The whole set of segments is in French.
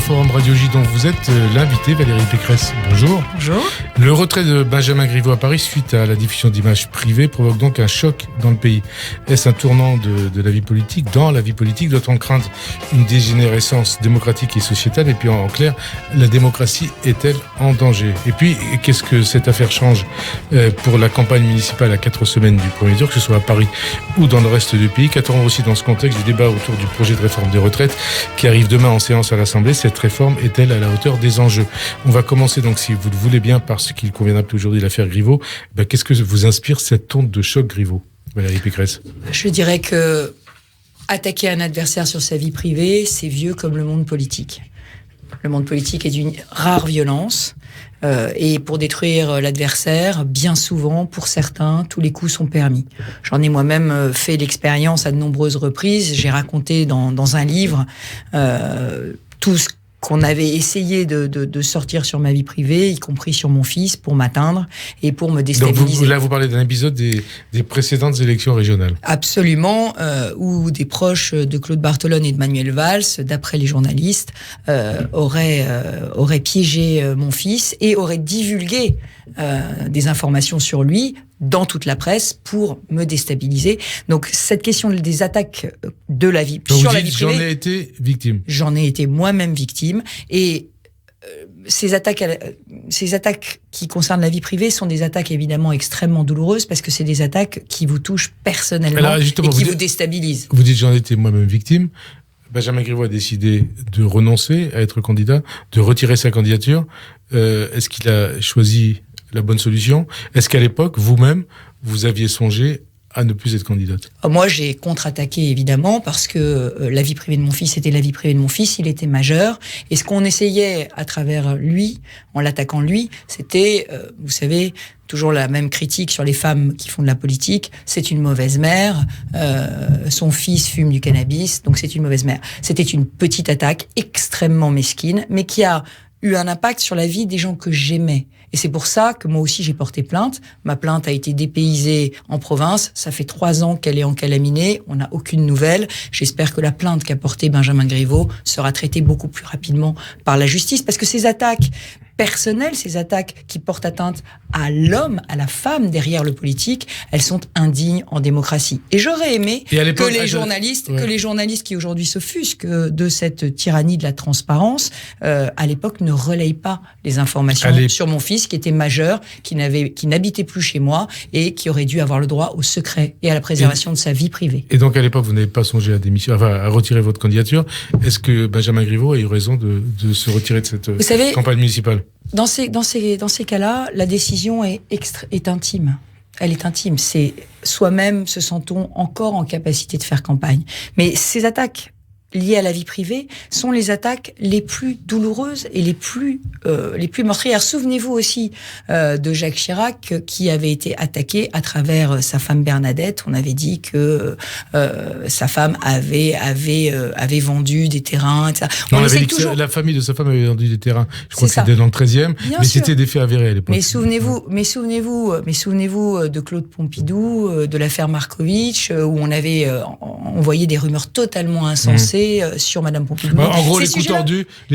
Forum Radio J dont vous êtes l'invité, Valérie Pécresse. Bonjour. Bonjour. Le retrait de Benjamin Griveaux à Paris suite à la diffusion d'images privées provoque donc un choc dans le pays. Est-ce un tournant de la vie politique? Dans la vie politique, doit-on craindre une dégénérescence démocratique et sociétale? Et puis en clair, la démocratie est-elle en danger? Et puis, qu'est-ce que cette affaire change pour la campagne municipale à 4 semaines du premier tour, que ce soit à Paris ou dans le reste du pays? Qu'attendons aussi dans ce contexte du débat autour du projet de réforme des retraites qui arrive demain en séance à l'Assemblée? Cette réforme est-elle à la hauteur des enjeux? On va commencer donc, si vous le voulez bien, par ce qu'il convient d'appeler aujourd'hui l'affaire Griveaux. Qu'est-ce que vous inspire cette onde de choc Griveaux, Valérie Pécresse? Je dirais que attaquer un adversaire sur sa vie privée, c'est vieux comme le monde politique. Le monde politique est d'une rare violence. Et pour détruire l'adversaire, bien souvent, pour certains, tous les coups sont permis. J'en ai moi-même fait l'expérience à de nombreuses reprises. J'ai raconté dans un livre tout ce qu'on avait essayé de sortir sur ma vie privée, y compris sur mon fils, pour m'atteindre et pour me déstabiliser. Donc vous parlez d'un épisode des précédentes élections régionales. Absolument, où des proches de Claude Barthelone et de Manuel Valls, d'après les journalistes, auraient piégé mon fils et auraient divulgué des informations sur lui dans toute la presse pour me déstabiliser. Donc cette question des attaques de la vie sur la vie privée, j'en ai été victime. J'en ai été moi-même victime et ces attaques qui concernent la vie privée sont des attaques évidemment extrêmement douloureuses parce que c'est des attaques qui vous touchent personnellement et qui vous déstabilisent. Vous dites j'en ai été moi-même victime. Benjamin Griveaux a décidé de renoncer à être candidat, de retirer sa candidature. Est-ce qu'il a choisi la bonne solution? Est-ce qu'à l'époque, vous-même, vous aviez songé à ne plus être candidate? Moi, j'ai contre-attaqué, évidemment, parce que la vie privée de mon fils était la vie privée de mon fils, il était majeur. Et ce qu'on essayait à travers lui, en l'attaquant lui, c'était, vous savez, toujours la même critique sur les femmes qui font de la politique. C'est une mauvaise mère, son fils fume du cannabis, donc c'est une mauvaise mère. C'était une petite attaque extrêmement mesquine, mais qui a eu un impact sur la vie des gens que j'aimais. Et c'est pour ça que moi aussi j'ai porté plainte. Ma plainte a été dépaysée en province. Ça fait 3 ans qu'elle est encalaminée. On n'a aucune nouvelle. J'espère que la plainte qu'a portée Benjamin Griveaux sera traitée beaucoup plus rapidement par la justice. Parce que ces attaques personnelles, ces attaques qui portent atteinte à l'homme, à la femme derrière le politique, elles sont indignes en démocratie. Et j'aurais aimé que les journalistes qui aujourd'hui s'offusquent de cette tyrannie de la transparence, à l'époque ne relayent pas les informations sur mon fils qui était majeur, qui n'habitait plus chez moi et qui aurait dû avoir le droit au secret et à la préservation de sa vie privée. Et donc à l'époque, vous n'avez pas songé à retirer votre candidature. Est-ce que Benjamin Griveaux a eu raison de se retirer de cette campagne municipale? Dans ces cas-là, la décision est intime. Elle est intime. C'est soi-même se sent-on encore en capacité de faire campagne. Mais ces attaques liées à la vie privée sont les attaques les plus douloureuses et les plus meurtrières. Souvenez-vous aussi de Jacques Chirac qui avait été attaqué à travers sa femme Bernadette. On avait dit que sa femme avait vendu des terrains, etc. On avait dit que la famille de sa femme avait vendu des terrains. Je crois que c'était dans le 13e, mais c'était des faits avérés à l'époque. Mais souvenez-vous de Claude Pompidou, de l'affaire Markovitch, où on avait envoyé des rumeurs totalement insensées sur Madame Pompidou. En gros, les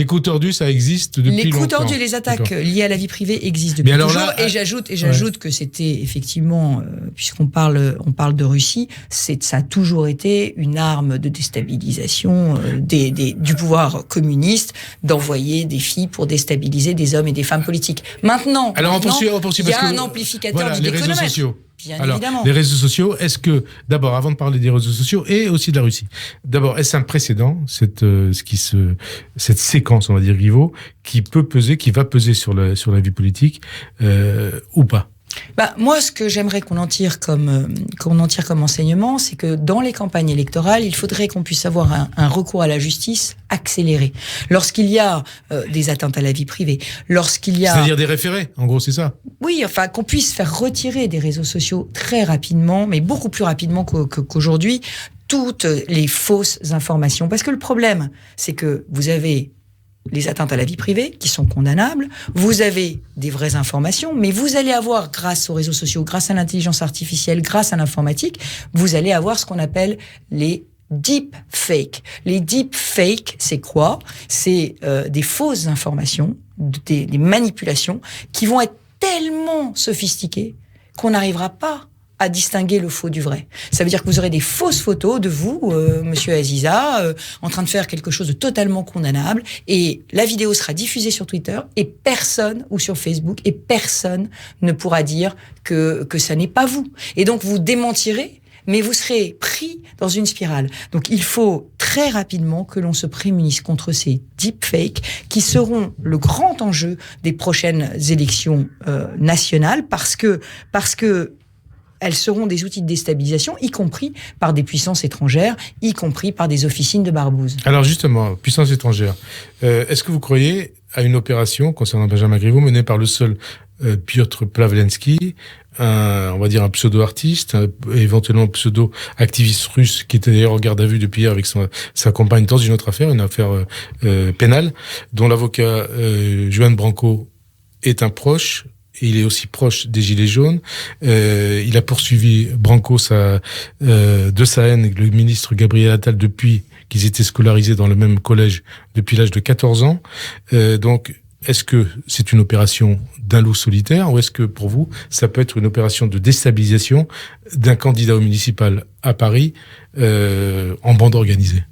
coups tordus, ça existe depuis longtemps. Les coups tordus, les attaques liées à la vie privée existent depuis toujours. Et j'ajoute que c'était effectivement, puisqu'on parle de Russie, ça a toujours été une arme de déstabilisation du pouvoir communiste d'envoyer des filles pour déstabiliser des hommes et des femmes politiques. Maintenant, il y a un amplificateur du réseaux sociaux. Évidemment. Les réseaux sociaux, est-ce que, d'abord, avant de parler des réseaux sociaux et aussi de la Russie, d'abord, est-ce un précédent, cette séquence, on va dire, Griveaux, qui va peser sur la vie politique, ou pas? Moi, ce que j'aimerais qu'on en tire comme enseignement, c'est que dans les campagnes électorales, il faudrait qu'on puisse avoir un recours à la justice accéléré. Lorsqu'il y a des atteintes à la vie privée, c'est-à-dire des référés, en gros, c'est ça? Oui, enfin, qu'on puisse faire retirer des réseaux sociaux très rapidement, mais beaucoup plus rapidement qu'aujourd'hui, toutes les fausses informations. Parce que le problème, c'est que vous avez les atteintes à la vie privée, qui sont condamnables, vous avez des vraies informations, mais vous allez avoir, grâce aux réseaux sociaux, grâce à l'intelligence artificielle, grâce à l'informatique, vous allez avoir ce qu'on appelle les deep fake. Les deep fake, c'est quoi? C'est des fausses informations, des manipulations qui vont être tellement sophistiquées qu'on n'arrivera pas à distinguer le faux du vrai. Ça veut dire que vous aurez des fausses photos de vous, monsieur Aziza, en train de faire quelque chose de totalement condamnable, et la vidéo sera diffusée sur Twitter et personne, ou sur Facebook, et personne ne pourra dire que ça n'est pas vous. Et donc vous démentirez, mais vous serez pris dans une spirale. Donc il faut très rapidement que l'on se prémunisse contre ces deepfakes qui seront le grand enjeu des prochaines élections nationales, parce que elles seront des outils de déstabilisation, y compris par des puissances étrangères, y compris par des officines de barbouzes. Alors justement, puissance étrangère, est-ce que vous croyez à une opération concernant Benjamin Griveaux menée par le seul Piotr Pawlenski, on va dire un pseudo-artiste, éventuellement pseudo-activiste russe, qui était d'ailleurs en garde à vue depuis hier avec sa compagne dans une autre affaire, une affaire pénale, dont l'avocat Juan Branco est un proche. Et il est aussi proche des Gilets jaunes. Il a poursuivi Branco de sa haine avec le ministre Gabriel Attal depuis qu'ils étaient scolarisés dans le même collège depuis l'âge de 14 ans. Donc, est-ce que c'est une opération d'un loup solitaire, ou est-ce que pour vous, ça peut être une opération de déstabilisation d'un candidat au municipal à Paris en bande organisée?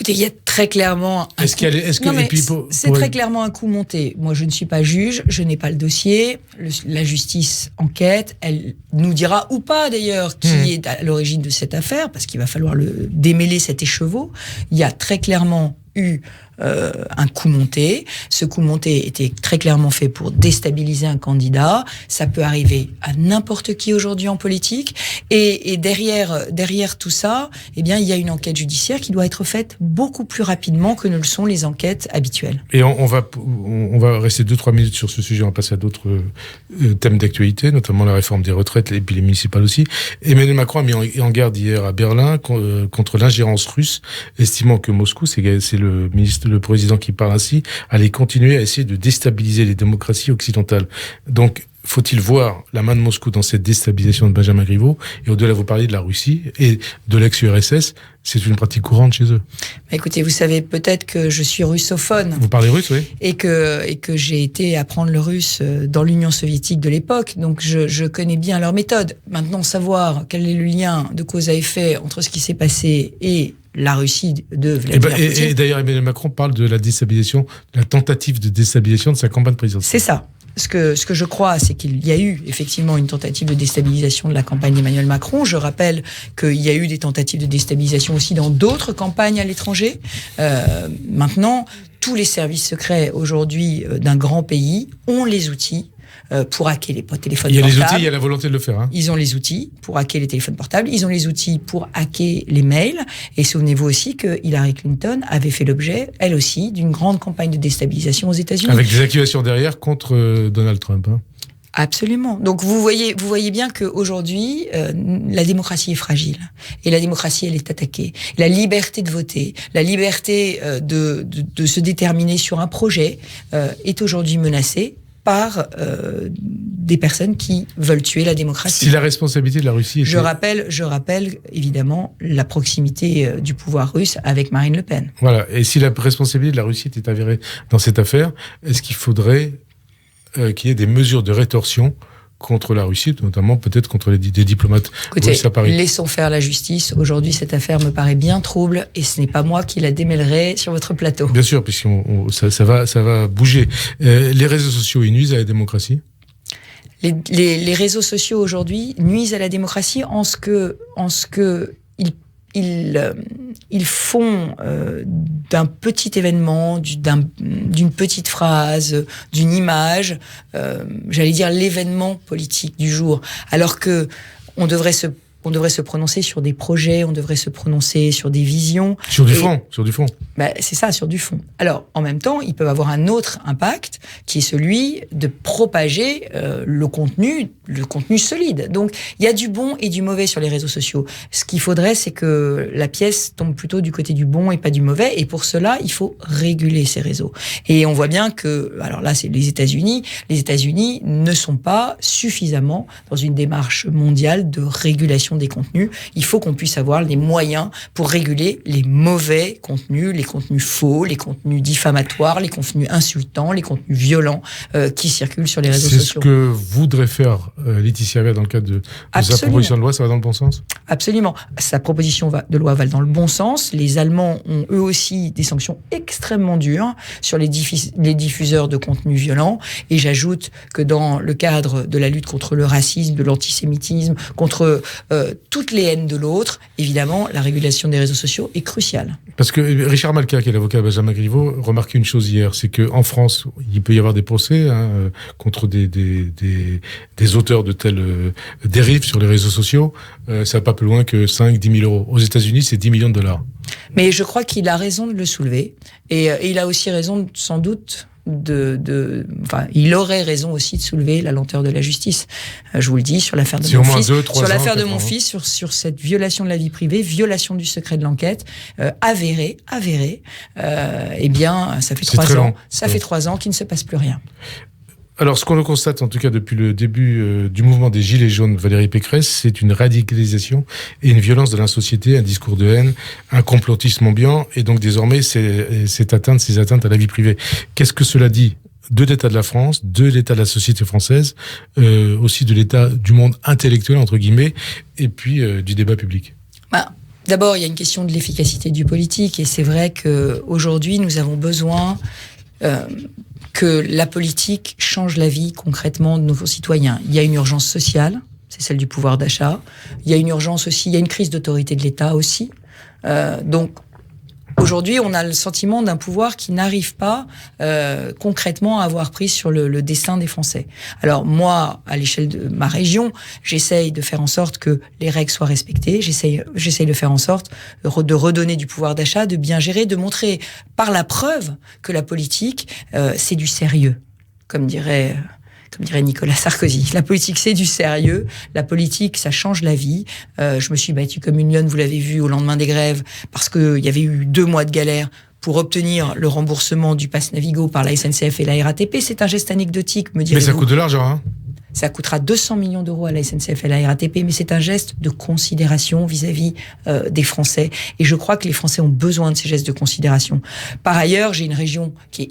Il y a très clairement c'est très clairement un coup monté. Moi, je ne suis pas juge, je n'ai pas le dossier. La justice enquête, elle nous dira ou pas d'ailleurs qui est à l'origine de cette affaire, parce qu'il va falloir démêler cet écheveau. Il y a très clairement eu un coup monté. Ce coup monté était très clairement fait pour déstabiliser un candidat. Ça peut arriver à n'importe qui aujourd'hui en politique. Et derrière tout ça, eh bien, il y a une enquête judiciaire qui doit être faite beaucoup plus rapidement que ne le sont les enquêtes habituelles. Et on va rester 2-3 minutes sur ce sujet. On va passer à d'autres thèmes d'actualité, notamment la réforme des retraites et puis les municipales aussi. Emmanuel Macron a mis en garde hier à Berlin contre l'ingérence russe, estimant que Moscou, c'est le président qui parle ainsi, allait continuer à essayer de déstabiliser les démocraties occidentales. Donc, faut-il voir la main de Moscou dans cette déstabilisation de Benjamin Griveaux? Et au-delà, vous parlez de la Russie et de l'ex-URSS, c'est une pratique courante chez eux. Écoutez, vous savez peut-être que je suis russophone. Vous parlez russe, oui. Et que j'ai été apprendre le russe dans l'Union soviétique de l'époque, donc je connais bien leur méthode. Maintenant, savoir quel est le lien de cause à effet entre ce qui s'est passé et la Russie de Vladimir Poutine. Et d'ailleurs, Emmanuel Macron parle de la déstabilisation, la tentative de déstabilisation de sa campagne présidentielle. C'est ça. Ce que je crois, c'est qu'il y a eu effectivement une tentative de déstabilisation de la campagne d'Emmanuel Macron. Je rappelle qu'il y a eu des tentatives de déstabilisation aussi dans d'autres campagnes à l'étranger. Maintenant, tous les services secrets aujourd'hui d'un grand pays ont les outils pour hacker les téléphones portables. Il y a les outils, il y a la volonté de le faire. Ils ont les outils pour hacker les téléphones portables, ils ont les outils pour hacker les mails. Et souvenez-vous aussi que Hillary Clinton avait fait l'objet, elle aussi, d'une grande campagne de déstabilisation aux États-Unis. Avec des accusations derrière contre Donald Trump. Absolument. Donc vous voyez bien qu'aujourd'hui, la démocratie est fragile. Et la démocratie, elle est attaquée. La liberté de voter, la liberté de se déterminer sur un projet est aujourd'hui menacée par des personnes qui veulent tuer la démocratie. Si la responsabilité de la Russie était... Je rappelle évidemment la proximité du pouvoir russe avec Marine Le Pen. Voilà. Et si la responsabilité de la Russie était avérée dans cette affaire, est-ce qu'il faudrait qu'il y ait des mesures de rétorsion contre la Russie, notamment peut-être contre des diplomates russes à Paris? Laissons faire la justice. Aujourd'hui, cette affaire me paraît bien trouble et ce n'est pas moi qui la démêlerai sur votre plateau. Bien sûr, puisque ça va bouger. Les réseaux sociaux, ils nuisent à la démocratie? Les réseaux sociaux aujourd'hui nuisent à la démocratie en ce que ils font d'un petit événement, d'une petite phrase, d'une image, j'allais dire l'événement politique du jour, alors que on devrait se prononcer sur des projets, on devrait se prononcer sur des visions. Sur du fond. C'est ça, sur du fond. Alors, en même temps, ils peuvent avoir un autre impact, qui est celui de propager le contenu solide. Donc, il y a du bon et du mauvais sur les réseaux sociaux. Ce qu'il faudrait, c'est que la pièce tombe plutôt du côté du bon et pas du mauvais. Et pour cela, il faut réguler ces réseaux. Et on voit bien que, alors là, c'est les États-Unis. Les États-Unis ne sont pas suffisamment dans une démarche mondiale de régulation régulation des contenus, il faut qu'on puisse avoir les moyens pour réguler les mauvais contenus, les contenus faux, les contenus diffamatoires, les contenus insultants, les contenus violents qui circulent sur les réseaux sociaux. C'est ce que voudrait faire Laetitia Avia dans le cadre de sa proposition de loi, ça va dans le bon sens ? Absolument. Sa proposition de loi va dans le bon sens. Les Allemands ont eux aussi des sanctions extrêmement dures sur les diffuseurs de contenus violents. Et j'ajoute que dans le cadre de la lutte contre le racisme, de l'antisémitisme, contre toutes les haines de l'autre, évidemment, la régulation des réseaux sociaux est cruciale. Parce que Richard Malka, qui est l'avocat de Benjamin Griveaux, remarquait une chose hier, c'est qu'en France, il peut y avoir des procès contre des auteurs de telles dérives sur les réseaux sociaux. Ça va pas plus loin que 5-10 000 euros. Aux États-Unis, c'est 10 millions de dollars. Mais je crois qu'il a raison de le soulever. Et il a aussi raison, sans doute, il aurait raison aussi de soulever la lenteur de la justice. Je vous le dis, sur l'affaire de mon fils, sur l'affaire de mon fils, sur cette violation de la vie privée, violation du secret de l'enquête, avérée, eh bien, ça fait 3 ans. Ça fait 3 ans qu'il ne se passe plus rien. Alors, ce qu'on le constate, en tout cas depuis le début du mouvement des Gilets jaunes, Valérie Pécresse, c'est une radicalisation et une violence de la société, un discours de haine, un complotisme ambiant, et donc désormais, ces atteintes à la vie privée. Qu'est-ce que cela dit de l'état de la France, de l'état de la société française, aussi de l'état du monde intellectuel, entre guillemets, et puis du débat public ? D'abord, il y a une question de l'efficacité du politique, et c'est vrai qu'aujourd'hui, nous avons besoin que la politique change la vie concrètement de nos concitoyens. Il y a une urgence sociale, c'est celle du pouvoir d'achat. Il y a une urgence aussi, il y a une crise d'autorité de l'État aussi. Donc, aujourd'hui, on a le sentiment d'un pouvoir qui n'arrive pas concrètement à avoir prise sur le destin des Français. Alors moi, à l'échelle de ma région, j'essaye de faire en sorte que les règles soient respectées. J'essaye de faire en sorte de redonner du pouvoir d'achat, de bien gérer, de montrer par la preuve que la politique, c'est du sérieux, comme dirait Nicolas Sarkozy. La politique, c'est du sérieux. La politique, ça change la vie. Je me suis battue comme une lionne, vous l'avez vu, au lendemain des grèves, parce qu'il y avait eu 2 mois de galère pour obtenir le remboursement du pass Navigo par la SNCF et la RATP. C'est un geste anecdotique, me direz-vous. Mais ça coûte de l'argent, hein ? Ça coûtera 200 millions d'euros à la SNCF et à la RATP, mais c'est un geste de considération vis-à-vis des Français. Et je crois que les Français ont besoin de ces gestes de considération. Par ailleurs, j'ai une région qui est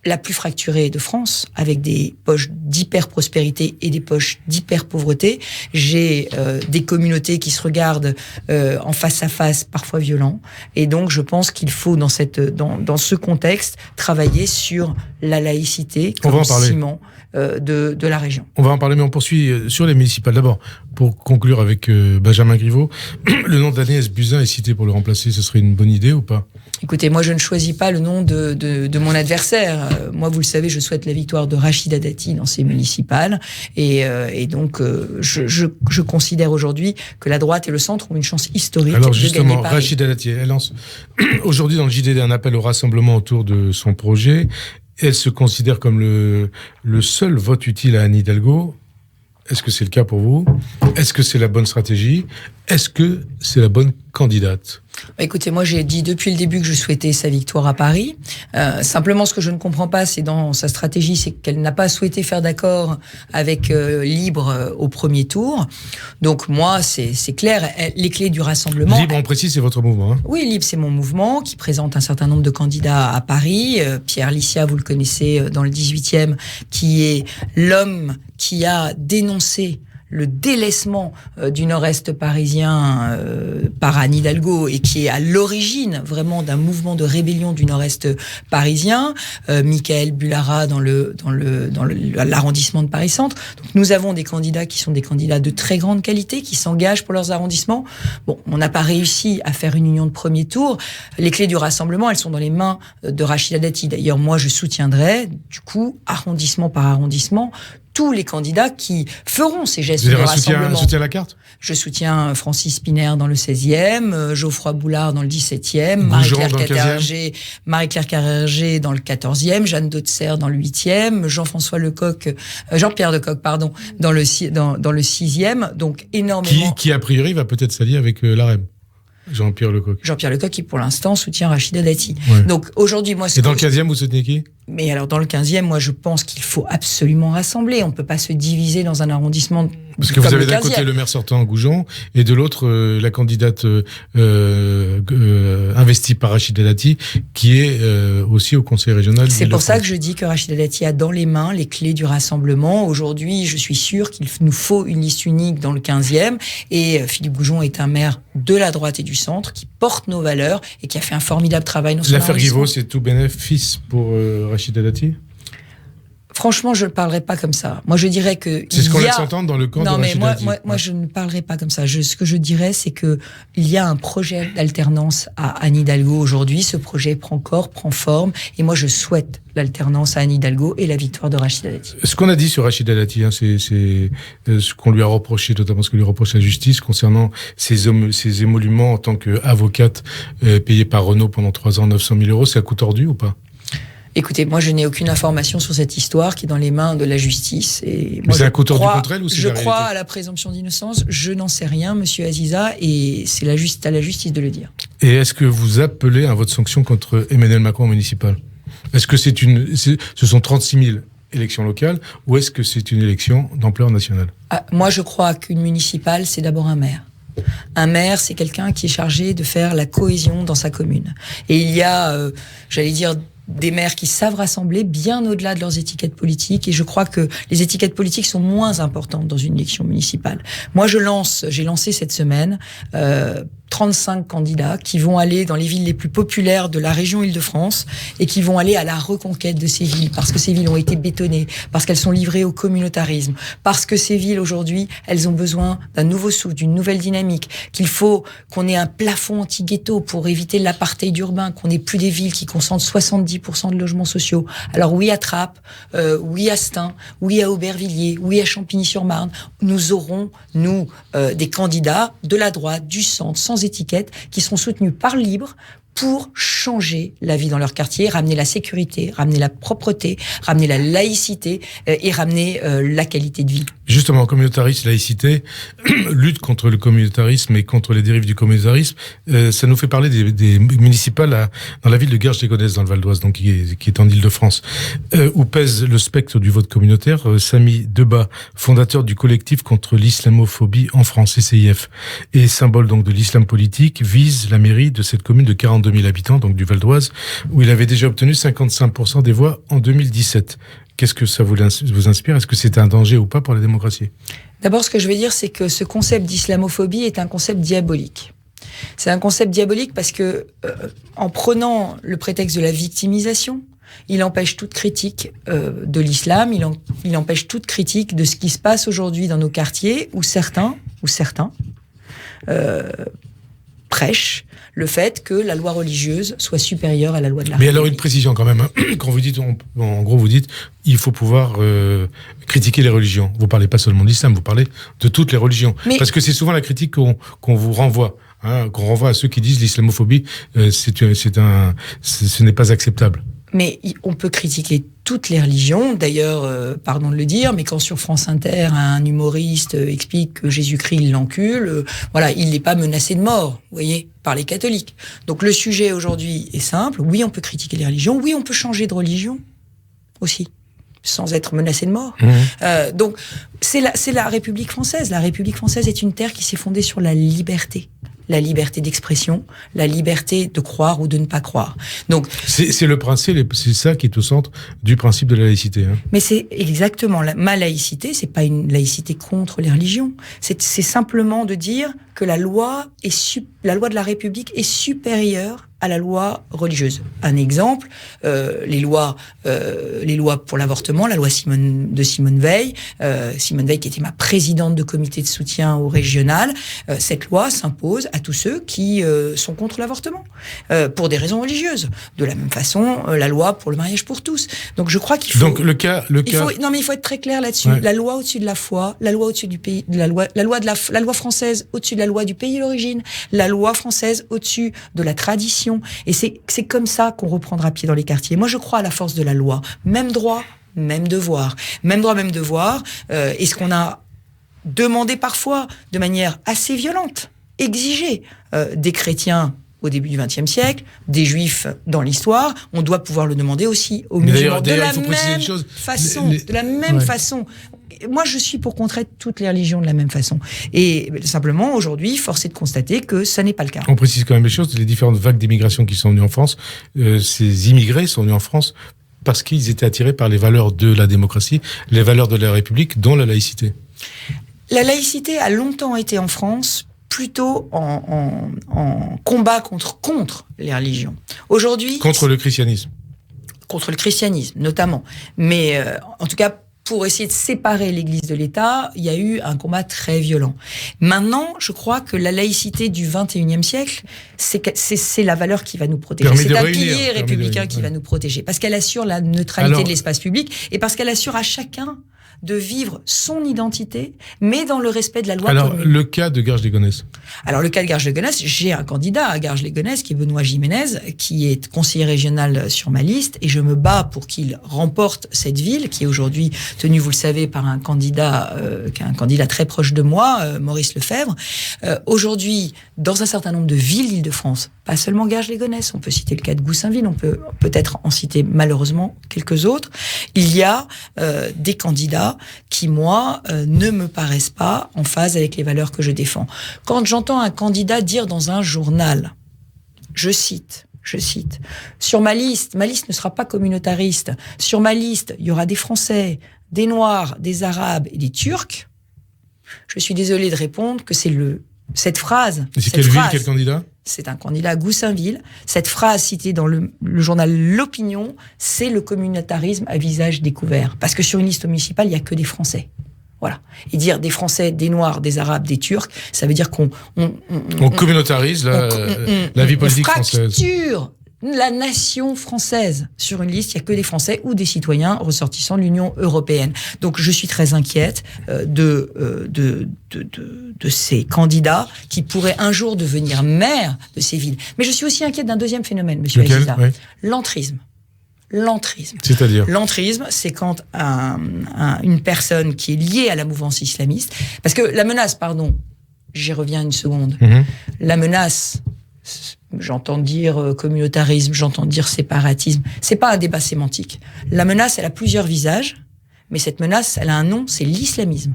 la plus fracturée de France, avec des poches d'hyper-prospérité et des poches d'hyper-pauvreté. J'ai des communautés qui se regardent en face à face, parfois violents. Et donc, je pense qu'il faut, dans ce contexte, travailler sur la laïcité comme ciment de la région. On va en parler, mais on poursuit sur les municipales. D'abord, pour conclure avec Benjamin Griveaux, le nom d'Agnès Buzyn est cité pour le remplacer. Ce serait une bonne idée ou pas ? Écoutez, moi je ne choisis pas le nom de mon adversaire. Moi, vous le savez, je souhaite la victoire de Rachida Dati dans ces municipales. Et donc, je considère aujourd'hui que la droite et le centre ont une chance historique de gagner Paris. Alors justement, Rachida Dati, elle lance aujourd'hui dans le JDD un appel au rassemblement autour de son projet. Elle se considère comme le seul vote utile à Anne Hidalgo. Est-ce que c'est le cas pour vous ? Est-ce que c'est la bonne stratégie ? Est-ce que c'est la bonne candidate ? Écoutez, moi j'ai dit depuis le début que je souhaitais sa victoire à Paris. Simplement, ce que je ne comprends pas, c'est dans sa stratégie, c'est qu'elle n'a pas souhaité faire d'accord avec Libre au premier tour. Donc moi, c'est clair, les clés du rassemblement... Libre, on précise, c'est votre mouvement, hein ? Oui, Libre, c'est mon mouvement qui présente un certain nombre de candidats à Paris. Pierre Licia, vous le connaissez, dans le 18e, qui est l'homme qui a dénoncé le délaissement du nord-est parisien par Anne Hidalgo et qui est à l'origine vraiment d'un mouvement de rébellion du nord-est parisien, Michael Bullara dans l'arrondissement de Paris-Centre. Donc nous avons des candidats qui sont des candidats de très grande qualité, qui s'engagent pour leurs arrondissements. Bon, on n'a pas réussi à faire une union de premier tour. Les clés du rassemblement, elles sont dans les mains de Rachida Dati. D'ailleurs, moi, je soutiendrai, du coup, arrondissement par arrondissement, tous les candidats qui feront ces gestes de rassemblement. Un soutien à la carte ? Je soutiens Francis Spinner dans le 16e, Geoffroy Boulard dans le 17e, Marie-Claire Carrère-Gé dans le 14e, Jeanne Dautzer dans le 8e, Jean-Pierre Lecoq, dans le 6e. Donc énormément. Qui a priori va peut-être s'allier avec l'AREM. Jean-Pierre Lecoq. Jean-Pierre Lecoq qui pour l'instant soutient Rachida Dati. Ouais. Donc aujourd'hui, moi... Et dans le 15e, vous soutenez qui ? Mais alors, dans le 15e, moi, je pense qu'il faut absolument rassembler. On ne peut pas se diviser dans un arrondissement. Parce que vous avez d'un côté le maire sortant Goujon et de l'autre la candidate investie par Rachida Dati qui est aussi au conseil régional. C'est pour ça que je dis que Rachida Dati a dans les mains les clés du rassemblement. Aujourd'hui, je suis sûre qu'il nous faut une liste unique dans le 15e et Philippe Goujon est un maire de la droite et du centre qui porte nos valeurs et qui a fait un formidable travail dans son arrondissement. L'affaire Guivaud, c'est tout bénéfice pour Rachida Dati ? Franchement, je ne parlerai pas comme ça. Moi, je dirais que... C'est ce qu'on laisse entendre dans le camp de Rachida Dati. Moi, je ne parlerai pas comme ça. Ce que je dirais, c'est que il y a un projet d'alternance à Anne Hidalgo aujourd'hui. Ce projet prend corps, prend forme. Et moi, je souhaite l'alternance à Anne Hidalgo et la victoire de Rachida Dati. Ce qu'on a dit sur Rachida Dati, c'est ce qu'on lui a reproché, notamment ce que lui reproche la justice concernant ses émoluments en tant qu'avocate payée par Renault pendant 3 ans, 900 000 €. C'est à coup tordu ou pas ? Écoutez, moi, je n'ai aucune information sur cette histoire qui est dans les mains de la justice. Et moi, c'est un coup tordu contre elle ou c'est je crois à la présomption d'innocence. Je n'en sais rien, monsieur Aziza, et c'est à la justice de le dire. Et est-ce que vous appelez à votre sanction contre Emmanuel Macron au municipal ? Est-ce que ce sont 36 000 élections locales ou est-ce que c'est une élection d'ampleur nationale ? Moi, je crois qu'une municipale, c'est d'abord un maire. Un maire, c'est quelqu'un qui est chargé de faire la cohésion dans sa commune. Et il y a, j'allais dire, des maires qui savent rassembler bien au-delà de leurs étiquettes politiques. Et je crois que les étiquettes politiques sont moins importantes dans une élection municipale. Moi, j'ai lancé cette semaine 35 candidats qui vont aller dans les villes les plus populaires de la région Île-de-France et qui vont aller à la reconquête de ces villes parce que ces villes ont été bétonnées, parce qu'elles sont livrées au communautarisme, parce que ces villes aujourd'hui, elles ont besoin d'un nouveau souffle, d'une nouvelle dynamique, qu'il faut qu'on ait un plafond anti-ghetto pour éviter l'apartheid urbain, qu'on ait plus des villes qui concentrent 70% de logements sociaux. Alors oui à Trappes, oui à Stein, oui à Aubervilliers, oui à Champigny-sur-Marne, nous aurons, des candidats de la droite, du centre, sans étiquette, qui seront soutenus par le libre pour changer la vie dans leur quartier, ramener la sécurité, ramener la propreté, ramener la laïcité et ramener la qualité de vie. Justement, communautarisme, laïcité, lutte contre le communautarisme et contre les dérives du communautarisme, ça nous fait parler des municipales dans la ville de Garges-les-Gonesse, dans le Val d'Oise, donc qui est en Île-de-France, où pèse le spectre du vote communautaire. Samy Debat, fondateur du collectif contre l'islamophobie en France, CCIF, et symbole donc de l'islam politique, vise la mairie de cette commune de 42 000 habitants, donc du Val d'Oise, où il avait déjà obtenu 55% des voix en 2017. Qu'est-ce que ça vous inspire ? Est-ce que c'est un danger ou pas pour la démocratie ? D'abord, ce que je veux dire, c'est que ce concept d'islamophobie est un concept diabolique. C'est un concept diabolique parce que, en prenant le prétexte de la victimisation, il empêche toute critique de l'islam, il empêche toute critique de ce qui se passe aujourd'hui dans nos quartiers où certains prêchent le fait que la loi religieuse soit supérieure à la loi de la République. Mais alors une précision quand même, quand vous dites, en gros vous dites, il faut pouvoir critiquer les religions. Vous parlez pas seulement de l'islam, vous parlez de toutes les religions. Parce que c'est souvent la critique qu'on vous renvoie. Qu'on renvoie à ceux qui disent l'islamophobie, ce n'est pas acceptable. Mais on peut critiquer toutes les religions. D'ailleurs, pardon de le dire, mais quand sur France Inter, un humoriste explique que Jésus-Christ, il l'encule, il n'est pas menacé de mort, vous voyez, par les catholiques. Donc le sujet aujourd'hui est simple. Oui, on peut critiquer les religions. Oui, on peut changer de religion aussi, sans être menacé de mort. Donc c'est la République française. La République française est une terre qui s'est fondée sur la liberté. La liberté d'expression, la liberté de croire ou de ne pas croire. Donc c'est le principe, c'est ça qui est au centre du principe de la laïcité. Mais c'est exactement ma laïcité. C'est pas une laïcité contre les religions. C'est simplement de dire que la loi de la République est supérieure à la loi religieuse. Un exemple, les lois pour l'avortement, la loi de Simone Veil, qui était ma présidente de comité de soutien au régional. Cette loi s'impose à tous ceux qui sont contre l'avortement pour des raisons religieuses. De la même façon, la loi pour le mariage pour tous. Donc je crois qu'il faut. Donc le cas. Il faut être très clair là-dessus. Ouais. La loi au-dessus de la foi, la loi au-dessus du pays, la loi française au-dessus de la loi du pays d'origine, la loi française au-dessus de la tradition. Et c'est comme ça qu'on reprendra pied dans les quartiers. Moi, je crois à la force de la loi. Même droit, même devoir. Même droit, même devoir. Et ce qu'on a demandé parfois de manière assez violente, exigé des chrétiens au début du XXe siècle, des Juifs dans l'histoire, on doit pouvoir le demander aussi aux musulmans. De la même façon. Moi, je suis pour qu'on traite toutes les religions de la même façon. Et simplement, aujourd'hui, force est de constater que ça n'est pas le cas. On précise quand même les choses, les différentes vagues d'immigration qui sont venues en France, ces immigrés sont venus en France parce qu'ils étaient attirés par les valeurs de la démocratie, les valeurs de la République, dont la laïcité. La laïcité a longtemps été en France plutôt en combat contre les religions. Aujourd'hui... Contre le christianisme. Contre le christianisme, notamment. Mais en tout cas... Pour essayer de séparer l'Église de l'État, il y a eu un combat très violent. Maintenant, je crois que la laïcité du XXIe siècle, c'est la valeur qui va nous protéger. C'est un pilier républicain qui va nous protéger. Parce qu'elle assure la neutralité de l'espace public et parce qu'elle assure à chacun de vivre son identité, mais dans le respect de la loi commune. Alors, le cas de Garges-les-Gonesse. Alors, le cas de Garges-les-Gonesse, j'ai un candidat à Garges-les-Gonesse qui est Benoît Jiménez, qui est conseiller régional sur ma liste, et je me bats pour qu'il remporte cette ville, qui est aujourd'hui tenue, vous le savez, par un candidat très proche de moi, Maurice Lefebvre. Aujourd'hui, dans un certain nombre de villes d'Île-de-France, pas seulement Garges-les-Gonesse, on peut citer le cas de Goussainville, on peut peut-être en citer malheureusement quelques autres, il y a des candidats qui, moi, ne me paraissent pas en phase avec les valeurs que je défends. Quand j'entends un candidat dire dans un journal, je cite, sur ma liste ne sera pas communautariste, sur ma liste, il y aura des Français, des Noirs, des Arabes et des Turcs, je suis désolé de répondre que c'est cette phrase... Et c'est quelle ville, quel candidat ? C'est un candidat à Goussainville. Cette phrase citée dans le journal L'Opinion, c'est le communautarisme à visage découvert. Parce que sur une liste municipale, il n'y a que des Français. Voilà. Et dire des Français, des Noirs, des Arabes, des Turcs, ça veut dire qu'on communautarise la vie politique française. Fracture la nation française. Sur une liste, il n'y a que des Français ou des citoyens ressortissants de l'Union européenne. Donc, je suis très inquiète de ces candidats qui pourraient un jour devenir maires de ces villes. Mais je suis aussi inquiète d'un deuxième phénomène, monsieur Aziza. Oui. L'entrisme. C'est-à-dire ? L'entrisme, c'est quand une personne qui est liée à la mouvance islamiste, parce que la menace, j'y reviens une seconde, la menace... J'entends dire communautarisme, j'entends dire séparatisme. C'est pas un débat sémantique. La menace, elle a plusieurs visages, mais cette menace, elle a un nom, c'est l'islamisme.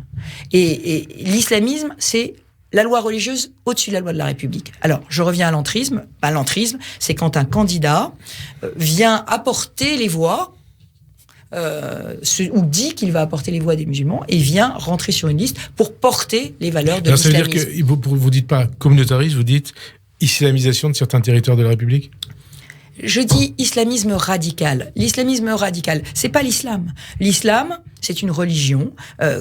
Et l'islamisme, c'est la loi religieuse au-dessus de la loi de la République. Alors, je reviens à l'entrisme. L'entrisme, c'est quand un candidat vient apporter les voix, ou dit qu'il va apporter les voix des musulmans, et vient rentrer sur une liste pour porter les valeurs de l'islamisme. Ça veut dire que vous dites pas communautarisme, vous dites islamisation de certains territoires de la République ? Je dis islamisme radical. L'islamisme radical, c'est pas l'islam. L'islam, c'est une religion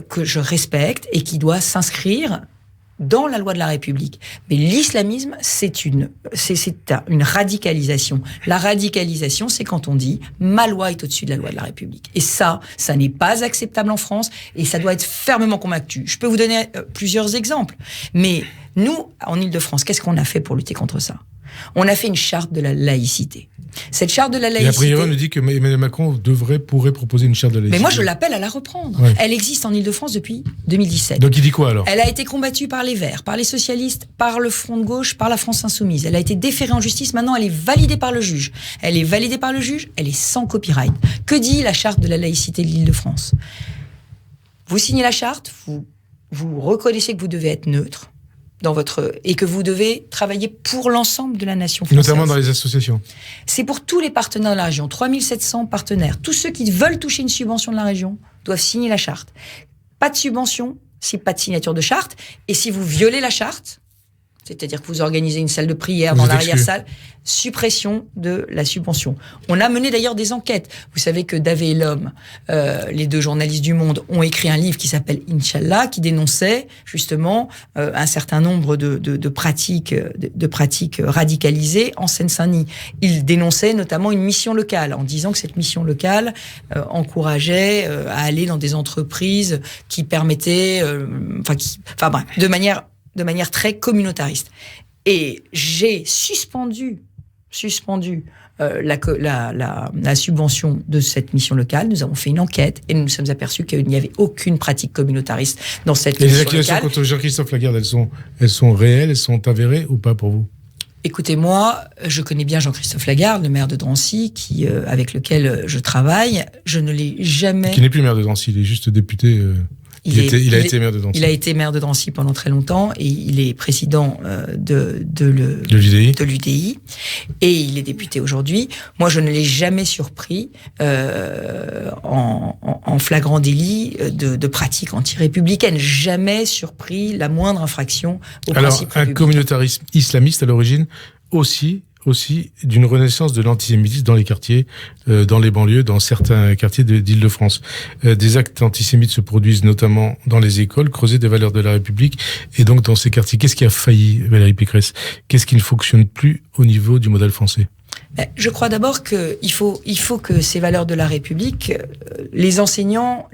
que je respecte et qui doit s'inscrire dans la loi de la République. Mais l'islamisme, c'est une radicalisation. La radicalisation, c'est quand on dit « ma loi est au-dessus de la loi de la République ». Et ça n'est pas acceptable en France et ça doit être fermement combattu. Je peux vous donner plusieurs exemples. Mais nous, en Île-de-France, qu'est-ce qu'on a fait pour lutter contre ça ? On a fait une charte de la laïcité. Cette charte de la laïcité... Et a priori, on nous dit que Emmanuel Macron pourrait proposer une charte de la laïcité. Mais moi, je l'appelle à la reprendre. Ouais. Elle existe en Île-de-France depuis 2017. Donc il dit quoi alors ? Elle a été combattue par les Verts, par les socialistes, par le Front de gauche, par la France Insoumise. Elle a été déférée en justice. Maintenant, elle est validée par le juge. Elle est validée par le juge. Elle est sans copyright. Que dit la charte de la laïcité de l'Île-de-France ? Vous signez la charte, vous reconnaissez que vous devez être neutre. Et que vous devez travailler pour l'ensemble de la nation française. Notamment dans les associations. C'est pour tous les partenaires de la région, 3700 partenaires. Tous ceux qui veulent toucher une subvention de la région doivent signer la charte. Pas de subvention, c'est pas de signature de charte. Et si vous violez la charte, c'est-à-dire que vous organisez une salle de prière dans l'arrière-salle, suppression de la subvention. On a mené d'ailleurs des enquêtes. Vous savez que Davé et L'Homme, les deux journalistes du Monde, ont écrit un livre qui s'appelle Inch'Allah, qui dénonçait justement un certain nombre de pratiques radicalisées en Seine-Saint-Denis. Ils dénonçaient notamment une mission locale, en disant que cette mission locale encourageait à aller dans des entreprises qui permettaient, de manière très communautariste. Et j'ai suspendu la subvention de cette mission locale. Nous avons fait une enquête et nous nous sommes aperçus qu'il n'y avait aucune pratique communautariste dans cette mission locale. Les accusations contre Jean-Christophe Lagarde, elles sont réelles, elles sont avérées ou pas pour vous ? Écoutez-moi, je connais bien Jean-Christophe Lagarde, le maire de Drancy, avec lequel je travaille. Je ne l'ai jamais... Qui n'est plus maire de Drancy, il est juste député... Il a été maire de Drancy. Il a été maire de Drancy pendant très longtemps et il est président de l'UDI et il est député aujourd'hui. Moi, je ne l'ai jamais surpris en flagrant délit de pratiques anti-républicaines. Jamais surpris la moindre infraction au principe républicain. Un communautarisme islamiste à l'origine aussi d'une renaissance de l'antisémitisme dans les quartiers, dans les banlieues, dans certains quartiers d'Île-de-France. Des actes antisémites se produisent notamment dans les écoles, creuser des valeurs de la République, et donc dans ces quartiers. Qu'est-ce qui a failli, Valérie Pécresse? Qu'est-ce qui ne fonctionne plus au niveau du modèle français? Je crois d'abord qu'il faut que ces valeurs de la République, les enseignants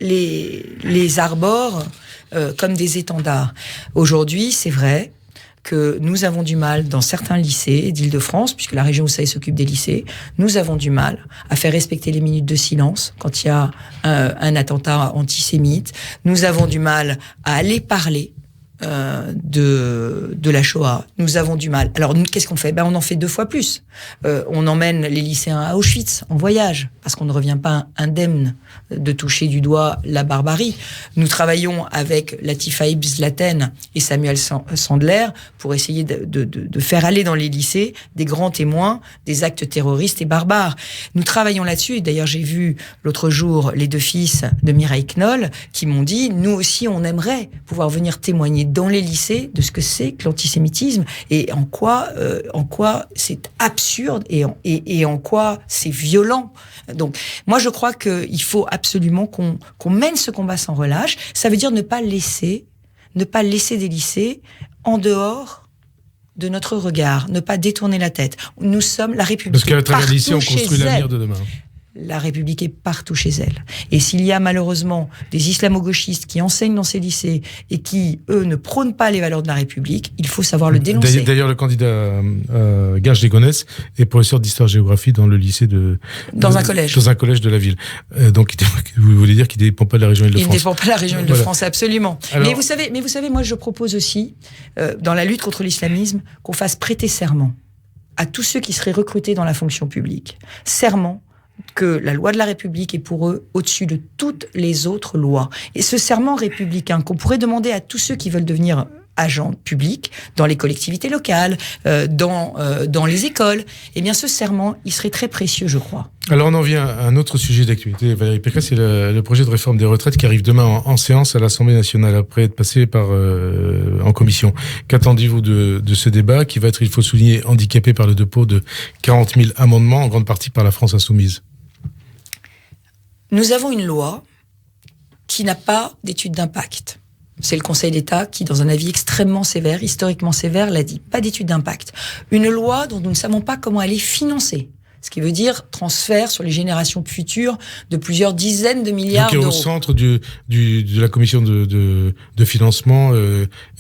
les arborent comme des étendards. Aujourd'hui, c'est vrai que nous avons du mal dans certains lycées d'Île-de-France, puisque la région, vous savez, s'occupe des lycées, nous avons du mal à faire respecter les minutes de silence quand il y a un attentat antisémite. Nous avons du mal à aller parler de la Shoah. Nous avons du mal. Alors, qu'est-ce qu'on fait? On en fait 2 fois plus. On emmène les lycéens à Auschwitz en voyage, parce qu'on ne revient pas indemne de toucher du doigt la barbarie. Nous travaillons avec Latifa Ibn Zlaten et Samuel Sandler pour essayer de faire aller dans les lycées des grands témoins des actes terroristes et barbares. Nous travaillons là-dessus. D'ailleurs, j'ai vu l'autre jour les 2 fils de Mireille Knoll qui m'ont dit, nous aussi, on aimerait pouvoir venir témoigner dans les lycées de ce que c'est que l'antisémitisme et en quoi c'est absurde et en quoi c'est violent. Donc, moi, je crois qu'il faut absolument qu'on mène ce combat sans relâche. Ça veut dire ne pas laisser des lycées en dehors de notre regard, ne pas détourner la tête. Nous sommes la République. Parce qu'à travers les lycées, on construit l'avenir de demain. La République est partout chez elle. Et s'il y a malheureusement des islamo-gauchistes qui enseignent dans ces lycées et qui, eux, ne prônent pas les valeurs de la République, il faut savoir le dénoncer. D'ailleurs, le candidat Garges de Gonesse est professeur d'histoire-géographie dans le lycée Dans un collège de la ville. Donc, vous voulez dire qu'il ne dépend pas de la région Île-de-France? Il ne dépend pas de la région Île-de-France, voilà. Absolument. Alors, mais vous savez, moi, je propose aussi, dans la lutte contre l'islamisme, qu'on fasse prêter serment à tous ceux qui seraient recrutés dans la fonction publique. Serment que la loi de la République est pour eux au-dessus de toutes les autres lois. Et ce serment républicain qu'on pourrait demander à tous ceux qui veulent devenir agents publics dans les collectivités locales, dans les écoles, eh bien ce serment, il serait très précieux, je crois. Alors on en vient à un autre sujet d'actualité, Valérie Pécresse, c'est le projet de réforme des retraites qui arrive demain en séance à l'Assemblée nationale après être passé en commission. Qu'attendez-vous de ce débat qui va être, il faut souligner, handicapé par le dépôt de 40 000 amendements, en grande partie par la France insoumise? Nous avons une loi qui n'a pas d'étude d'impact. C'est le Conseil d'État qui, dans un avis extrêmement sévère, historiquement sévère, l'a dit. Pas d'étude d'impact. Une loi dont nous ne savons pas comment elle est financée. Ce qui veut dire transfert sur les générations futures de plusieurs dizaines de milliards d'euros. Donc, au centre de la commission de financement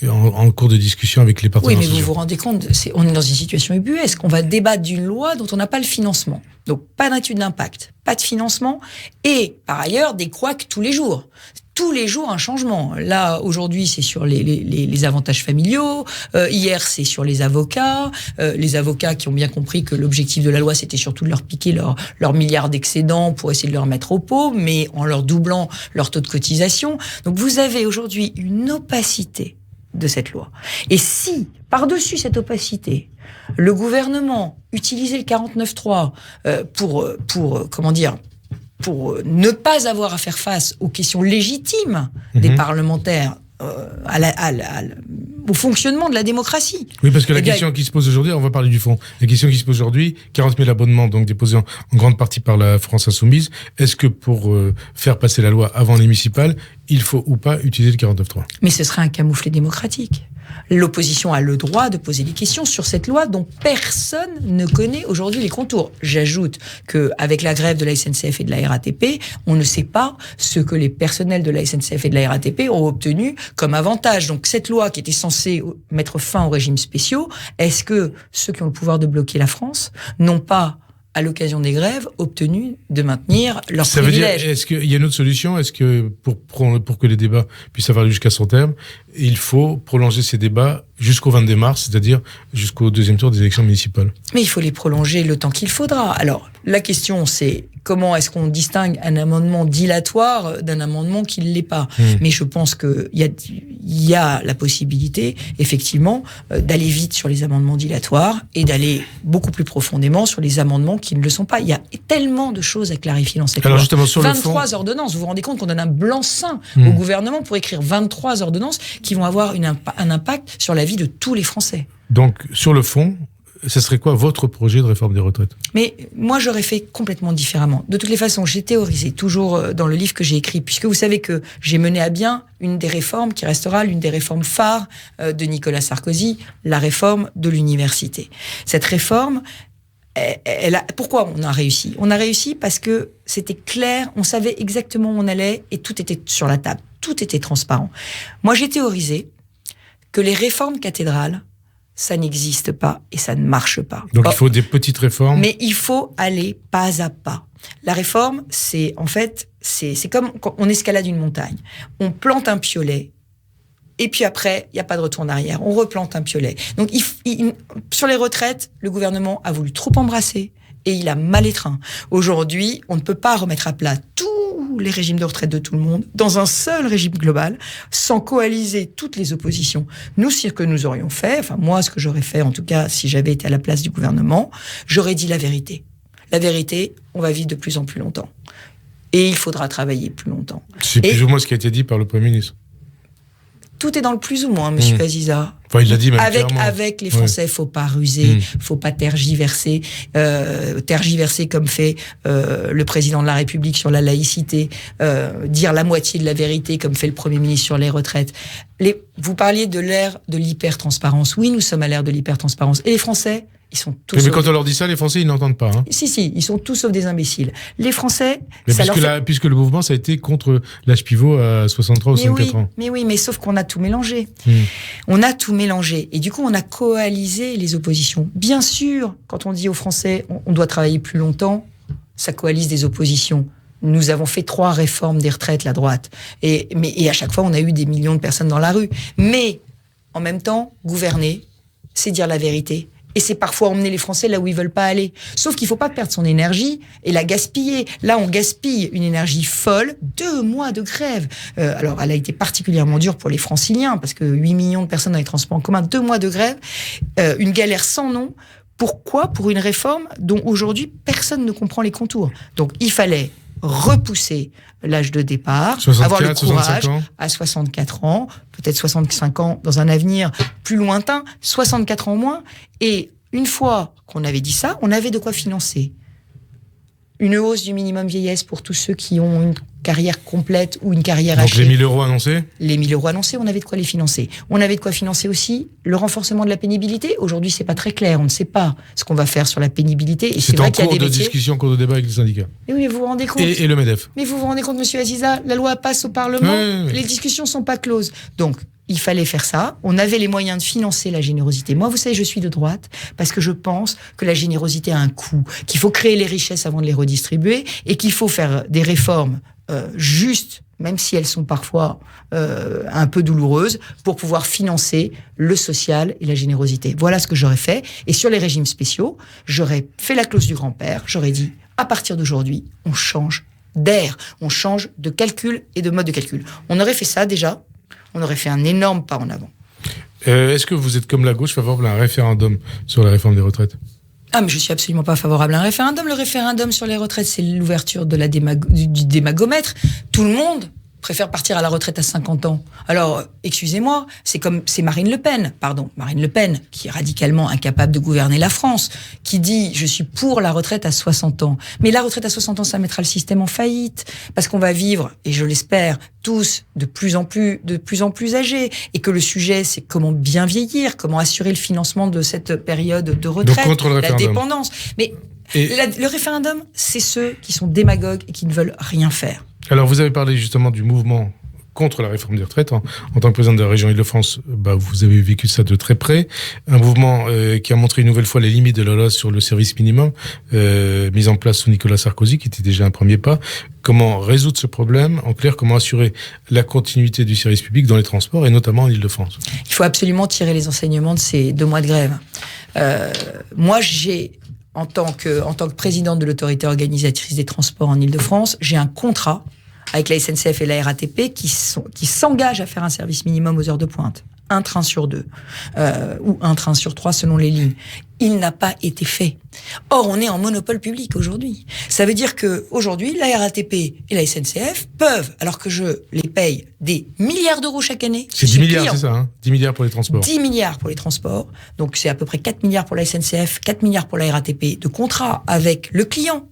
en cours de discussion avec les partenaires. Oui, mais vous vous rendez compte, on est dans une situation ubuesque. On va débattre d'une loi dont on n'a pas le financement. Donc, pas d'étude d'impact, pas de financement et, par ailleurs, des couacs tous les jours. Tous les jours, un changement. Là, aujourd'hui, c'est sur les avantages familiaux. Hier, c'est sur les avocats qui ont bien compris que l'objectif de la loi, c'était surtout de leur piquer leur milliard d'excédents pour essayer de leur mettre au pot, mais en leur doublant leur taux de cotisation. Donc, vous avez aujourd'hui une opacité de cette loi. Et si, par-dessus cette opacité, le gouvernement utilisait le 49.3 pour ne pas avoir à faire face aux questions légitimes des parlementaires, au fonctionnement de la démocratie. Oui, parce que la question qui se pose aujourd'hui, on va parler du fond, la question qui se pose aujourd'hui, 40 000 abonnements donc déposés en grande partie par la France insoumise, est-ce que pour faire passer la loi avant les municipales, il faut ou pas utiliser le 49.3 ? Mais ce serait un camouflet démocratique. L'opposition a le droit de poser des questions sur cette loi dont personne ne connaît aujourd'hui les contours. J'ajoute qu'avec la grève de la SNCF et de la RATP, on ne sait pas ce que les personnels de la SNCF et de la RATP ont obtenu comme avantage. Donc cette loi qui était censée mettre fin aux régimes spéciaux, est-ce que ceux qui ont le pouvoir de bloquer la France n'ont pas à l'occasion des grèves, obtenu de maintenir leurs privilèges. Ça veut dire, est-ce qu'il y a une autre solution? Est-ce que pour que les débats puissent avoir lieu jusqu'à son terme, il faut prolonger ces débats jusqu'au 22 mars, c'est-à-dire jusqu'au deuxième tour des élections municipales? Mais il faut les prolonger le temps qu'il faudra. Alors, la question, c'est comment est-ce qu'on distingue un amendement dilatoire d'un amendement qui ne l'est pas? Mais je pense qu'il y a la possibilité, effectivement, d'aller vite sur les amendements dilatoires et d'aller beaucoup plus profondément sur les amendements qui ne le sont pas. Il y a tellement de choses à clarifier dans cette loi. Justement, sur 23 ordonnances. Vous vous rendez compte qu'on donne un blanc-seing au gouvernement pour écrire 23 ordonnances qui vont avoir un impact sur la vie de tous les Français. Donc, sur le fond, ce serait quoi votre projet de réforme des retraites? Mais moi, j'aurais fait complètement différemment. De toutes les façons, j'ai théorisé, toujours dans le livre que j'ai écrit, puisque vous savez que j'ai mené à bien une des réformes qui restera l'une des réformes phares de Nicolas Sarkozy, la réforme de l'université. Cette réforme, pourquoi on a réussi? On a réussi parce que c'était clair, on savait exactement où on allait et tout était sur la table. Tout était transparent. Moi, j'ai théorisé que les réformes cathédrales, ça n'existe pas et ça ne marche pas. Donc il faut des petites réformes. Mais il faut aller pas à pas. La réforme, c'est comme quand on escalade une montagne. On plante un piolet et puis après, il n'y a pas de retour en arrière. On replante un piolet. Donc sur les retraites, le gouvernement a voulu trop embrasser et il a mal étreint. Aujourd'hui, on ne peut pas remettre à plat tous les régimes de retraite de tout le monde dans un seul régime global, sans coaliser toutes les oppositions. Nous, ce que nous aurions fait, enfin moi, ce que j'aurais fait, en tout cas, si j'avais été à la place du gouvernement, j'aurais dit la vérité. La vérité, on va vivre de plus en plus longtemps. Et il faudra travailler plus longtemps. C'est plus ou moins ce qui a été dit par le Premier ministre. Tout est dans le plus ou moins, monsieur Aziza. Enfin, il l'a dit même clairement. Avec les Français, faut pas ruser, faut pas tergiverser comme fait le président de la République sur la laïcité, dire la moitié de la vérité comme fait le Premier ministre sur les retraites. Vous parliez de l'ère de l'hyper-transparence. Oui, nous sommes à l'ère de l'hyper-transparence. Et les Français, ils sont tous... Mais quand on leur dit ça, les Français, ils n'entendent pas. Hein. Si, ils sont tous sauf des imbéciles. Les Français... Puisque le mouvement, ça a été contre l'âge pivot à 63 ou 64 ans. Mais sauf qu'on a tout mélangé. On a tout mélangé. Et du coup, on a coalisé les oppositions. Bien sûr, quand on dit aux Français, on doit travailler plus longtemps, ça coalise des oppositions. Nous avons fait 3 réformes des retraites, la droite. Et à chaque fois, on a eu des millions de personnes dans la rue. Mais, en même temps, gouverner, c'est dire la vérité. Et c'est parfois emmener les Français là où ils veulent pas aller. Sauf qu'il faut pas perdre son énergie et la gaspiller. Là, on gaspille une énergie folle. 2 mois de grève. Alors, elle a été particulièrement dure pour les Franciliens, parce que 8 millions de personnes dans les transports en commun, 2 mois de grève, une galère sans nom. Pourquoi? Pour une réforme dont aujourd'hui, personne ne comprend les contours. Donc, il fallait repousser l'âge de départ, avoir le courage à 64 ans, peut-être 65 ans dans un avenir plus lointain, 64 ans moins. Et une fois qu'on avait dit ça, on avait de quoi financer une hausse du minimum vieillesse pour tous ceux qui ont une carrière complète ou une carrière hachée. Donc les 1 000 € annoncés? Les 1 000 € annoncés, on avait de quoi les financer. On avait de quoi financer aussi le renforcement de la pénibilité. Aujourd'hui, c'est pas très clair. On ne sait pas ce qu'on va faire sur la pénibilité. Et c'est vrai qu'il y a des métiers... discussion, cours de débat avec les syndicats. Et oui, vous vous rendez compte. Et le MEDEF. Mais vous vous rendez compte, monsieur Aziza, la loi passe au Parlement. Oui. Les discussions sont pas closes. Donc, il fallait faire ça. On avait les moyens de financer la générosité. Moi, vous savez, je suis de droite parce que je pense que la générosité a un coût, qu'il faut créer les richesses avant de les redistribuer et qu'il faut faire des réformes justes, même si elles sont parfois un peu douloureuses, pour pouvoir financer le social et la générosité. Voilà ce que j'aurais fait. Et sur les régimes spéciaux, j'aurais fait la clause du grand-père. J'aurais dit, à partir d'aujourd'hui, on change d'air, on change de calcul et de mode de calcul. On aurait fait ça déjà. On aurait fait un énorme pas en avant. Est-ce que vous êtes, comme la gauche, favorable à un référendum sur la réforme des retraites? Ah, mais je suis absolument pas favorable à un référendum. Le référendum sur les retraites, c'est l'ouverture de du démagomètre. Tout le monde préfère partir à la retraite à 50 ans. Alors, excusez-moi, c'est Marine Le Pen, qui est radicalement incapable de gouverner la France, qui dit « je suis pour la retraite à 60 ans ». Mais la retraite à 60 ans, ça mettra le système en faillite, parce qu'on va vivre, et je l'espère, tous de plus en plus âgés, et que le sujet, c'est comment bien vieillir, comment assurer le financement de cette période de retraite, donc contre le la dépendance. Mais le référendum, c'est ceux qui sont démagogues et qui ne veulent rien faire. Alors, vous avez parlé justement du mouvement contre la réforme des retraites. En tant que président de la région Île-de-France, vous avez vécu ça de très près. Un mouvement qui a montré une nouvelle fois les limites de la loi sur le service minimum, mise en place sous Nicolas Sarkozy, qui était déjà un premier pas. Comment résoudre ce problème? En clair, comment assurer la continuité du service public dans les transports, et notamment en Île-de-France? Il faut absolument tirer les enseignements de ces 2 mois de grève. Moi, en tant que présidente de l'autorité organisatrice des transports en Île-de-France, j'ai un contrat avec la SNCF et la RATP qui s'engagent à faire un service minimum aux heures de pointe. 1 train sur 2, ou 1 train sur 3 selon les lignes. Il n'a pas été fait. Or, on est en monopole public aujourd'hui. Ça veut dire que aujourd'hui, la RATP et la SNCF peuvent, alors que je les paye des milliards d'euros chaque année. C'est 10 milliards, c'est ça, hein? 10 milliards pour les transports. 10 milliards pour les transports. Donc, c'est à peu près 4 milliards pour la SNCF, 4 milliards pour la RATP de contrats avec le client.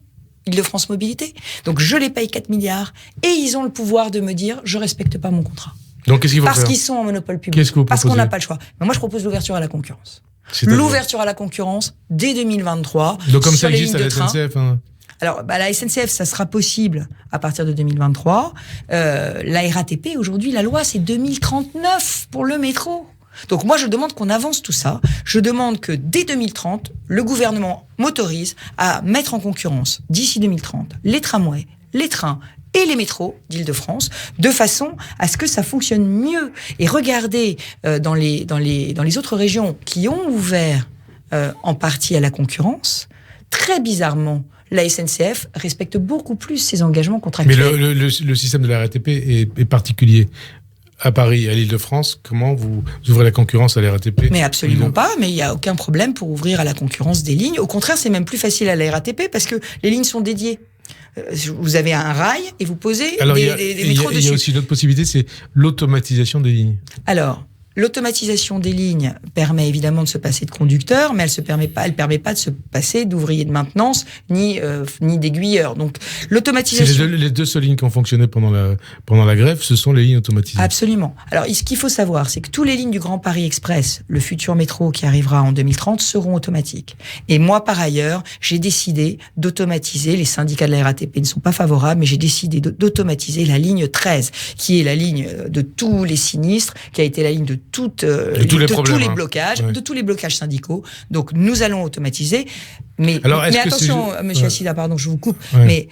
Île-de-France Mobilité. Donc, je les paye 4 milliards et ils ont le pouvoir de me dire, je respecte pas mon contrat. Donc, qu'est-ce qu'ils vont faire? Parce qu'ils sont en monopole public. Qu'est-ce que vous proposez? Parce qu'on n'a pas le choix. Mais moi, je propose l'ouverture à la concurrence. L'ouverture à la concurrence dès 2023. Donc, comme ça existe à la SNCF, hein. Alors, la SNCF, ça sera possible à partir de 2023. La RATP, aujourd'hui, la loi, c'est 2039 pour le métro. Donc moi, je demande qu'on avance tout ça. Je demande que dès 2030, le gouvernement m'autorise à mettre en concurrence, d'ici 2030, les tramways, les trains et les métros d'Île-de-France, de façon à ce que ça fonctionne mieux. Et regardez dans les autres régions qui ont ouvert en partie à la concurrence, très bizarrement, la SNCF respecte beaucoup plus ses engagements contractuels. Mais le système de la RATP est particulier. À Paris, à l'Île-de-France, comment vous ouvrez la concurrence à la RATP? Mais absolument pas, mais il n'y a aucun problème pour ouvrir à la concurrence des lignes. Au contraire, c'est même plus facile à la RATP parce que les lignes sont dédiées. Vous avez un rail et vous posez des métros dessus. Il y a aussi une autre possibilité, c'est l'automatisation des lignes. Alors, l'automatisation des lignes permet évidemment de se passer de conducteurs, mais elle permet pas de se passer d'ouvriers de maintenance ni d'aiguilleurs. Donc l'automatisation. C'est les deux seules lignes qui ont fonctionné pendant la grève, ce sont les lignes automatisées. Absolument. Alors ce qu'il faut savoir, c'est que toutes les lignes du Grand Paris Express, le futur métro qui arrivera en 2030, seront automatiques. Et moi, par ailleurs, j'ai décidé d'automatiser. Les syndicats de la RATP ne sont pas favorables, mais j'ai décidé d'automatiser la ligne 13, qui est la ligne de tous les sinistres, qui a été la ligne de tous les blocages, de tous les blocages syndicaux. Donc, nous allons automatiser. Mais attention, monsieur Assida, pardon, je vous coupe. Ouais. Mais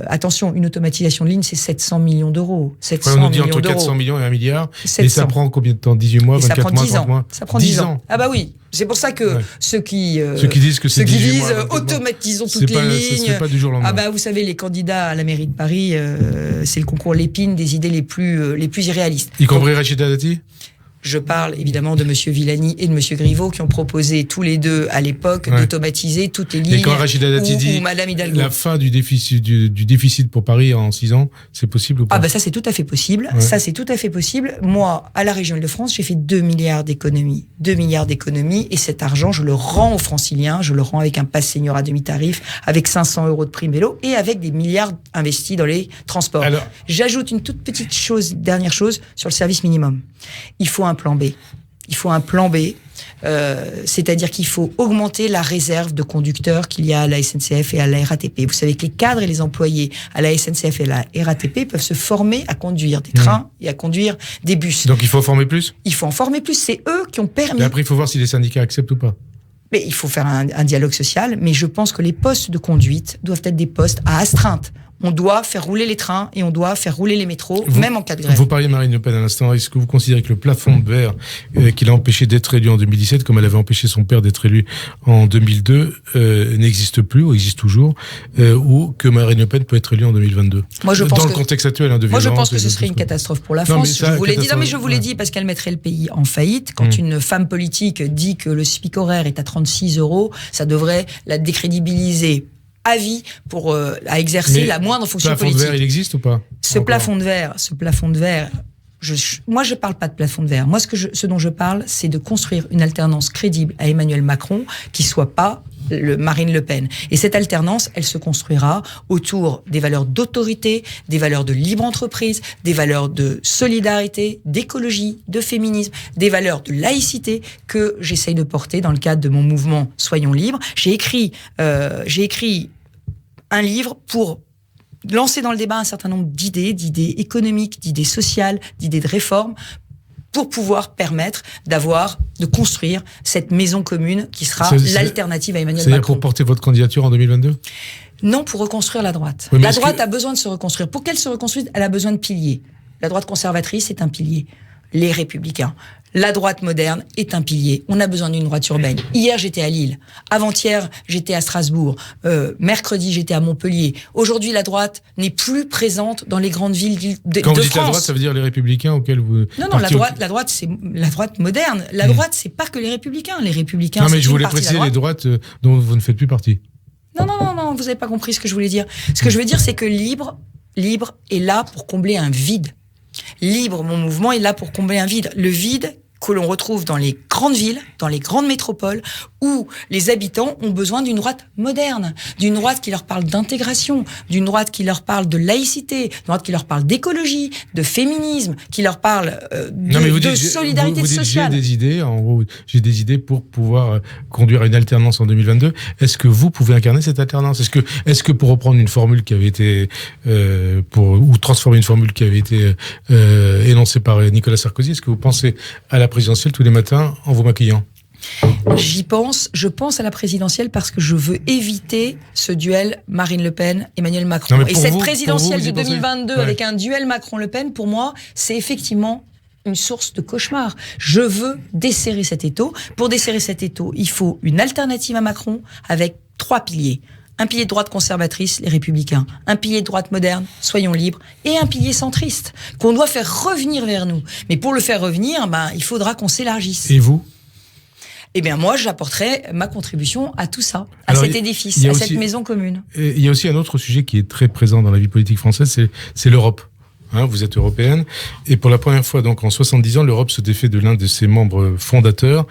attention, une automatisation de ligne, c'est 700 millions d'euros. 700 on nous dit entre 400 millions et 1 milliard. 700. Et ça prend combien de temps? 18 mois, 24 mois, 30 mois? Ça prend 10 ans. Ah bah oui. C'est pour ça que ceux qui disent que c'est 18 mois, automatisons toutes les lignes. C'est pas du jour au lendemain. Ah bah vous savez, les candidats à la mairie de Paris, c'est le concours Lépine des idées les plus irréalistes. Y compris Rachida Dati? Je parle évidemment de monsieur Villani et de monsieur Griveaux qui ont proposé tous les deux à l'époque d'automatiser toutes les lignes. Et quand Rachida Dati dit Madame Hidalgo, la fin du déficit pour Paris en 6 ans, c'est possible ou pas? Ah bah ça c'est tout à fait possible. Ouais. Ça c'est tout à fait possible. Moi, à la région Île-de-France, j'ai fait 2 milliards d'économies. 2 milliards d'économies et cet argent, je le rends aux franciliens, je le rends avec un pass senior à demi-tarif, avec 500 € de prime vélo et avec des milliards investis dans les transports. Alors, j'ajoute une toute petite dernière chose sur le service minimum. Il faut un plan B. Il faut un plan B, c'est-à-dire qu'il faut augmenter la réserve de conducteurs qu'il y a à la SNCF et à la RATP. Vous savez que les cadres et les employés à la SNCF et à la RATP peuvent se former à conduire des trains et à conduire des bus. Donc il faut en former plus? Il faut en former plus, c'est eux qui ont permis. Et après il faut voir si les syndicats acceptent ou pas. Mais il faut faire un dialogue social, mais je pense que les postes de conduite doivent être des postes à astreinte. On doit faire rouler les trains et on doit faire rouler les métros, même en cas de grève. Vous parliez de Marine Le Pen à l'instant. Est-ce que vous considérez que le plafond de verre qui l'a empêché d'être élu en 2017, comme elle avait empêché son père d'être élu en 2002, n'existe plus ou existe toujours, ou que Marine Le Pen peut être élue en 2022? Moi, je pense dans le contexte actuel de violence. Moi, je pense que ce serait une catastrophe pour la France. Je vous l'ai dit parce qu'elle mettrait le pays en faillite. Quand une femme politique dit que le SMIC horaire est à 36 €, ça devrait la décrédibiliser à vie pour à exercer la moindre fonction politique. Le plafond de verre, il existe ou pas? Ce plafond de verre, moi je parle pas de plafond de verre. Moi ce dont je parle, c'est de construire une alternance crédible à Emmanuel Macron qui soit pas Marine Le Pen. Et cette alternance, elle se construira autour des valeurs d'autorité, des valeurs de libre entreprise, des valeurs de solidarité, d'écologie, de féminisme, des valeurs de laïcité que j'essaye de porter dans le cadre de mon mouvement Soyons libres. J'ai écrit un livre pour lancer dans le débat un certain nombre d'idées économiques, d'idées sociales, d'idées de réformes, pour pouvoir permettre de construire cette maison commune qui sera l'alternative à Emmanuel Macron. C'est-à-dire pour porter votre candidature en 2022 ? Non, pour reconstruire la droite. Oui, la droite a besoin de se reconstruire. Pour qu'elle se reconstruise, elle a besoin de piliers. La droite conservatrice est un pilier. Les Républicains. La droite moderne est un pilier. On a besoin d'une droite urbaine. Hier, j'étais à Lille. Avant-hier, j'étais à Strasbourg. Mercredi, j'étais à Montpellier. Aujourd'hui, la droite n'est plus présente dans les grandes villes de France. Quand vous dites la droite, ça veut dire les Républicains auxquels vous... Non, la droite, c'est la droite moderne. La droite, c'est pas que les Républicains. Les Républicains, non, mais je voulais préciser les droites dont vous ne faites plus partie. Non, vous n'avez pas compris ce que je voulais dire. Ce que je veux dire, c'est que Libre est là pour combler un vide. Libre, mon mouvement, est là pour combler un vide. Le vide que l'on retrouve dans les grandes villes, dans les grandes métropoles, où les habitants ont besoin d'une droite moderne, d'une droite qui leur parle d'intégration, d'une droite qui leur parle de laïcité, d'une droite qui leur parle d'écologie, de féminisme, qui leur parle de solidarité sociale. J'ai des idées, en gros, j'ai des idées pour pouvoir conduire à une alternance en 2022. Est-ce que vous pouvez incarner cette alternance ? Est-ce que pour reprendre une formule qui avait été ou transformer une formule qui avait été énoncée par Nicolas Sarkozy, est-ce que vous pensez à la présidentielle tous les matins en vous maquillant ? Je pense à la présidentielle parce que je veux éviter ce duel Marine Le Pen, Emmanuel Macron. Et cette présidentielle de 2022 avec un duel Macron-Le Pen, pour moi, c'est effectivement une source de cauchemar. Je veux desserrer cet étau. Pour desserrer cet étau, il faut une alternative à Macron avec 3 piliers. Un pilier de droite conservatrice, les Républicains. Un pilier de droite moderne, Soyons libres. Et un pilier centriste, qu'on doit faire revenir vers nous. Mais pour le faire revenir, il faudra qu'on s'élargisse. Et vous ? Eh bien, moi, j'apporterai ma contribution à tout ça, à cet édifice, à cette maison commune. Il y a aussi un autre sujet qui est très présent dans la vie politique française, c'est l'Europe. Vous êtes européenne, et pour la première fois, donc en 70 ans, l'Europe se défait de l'un de ses membres fondateurs,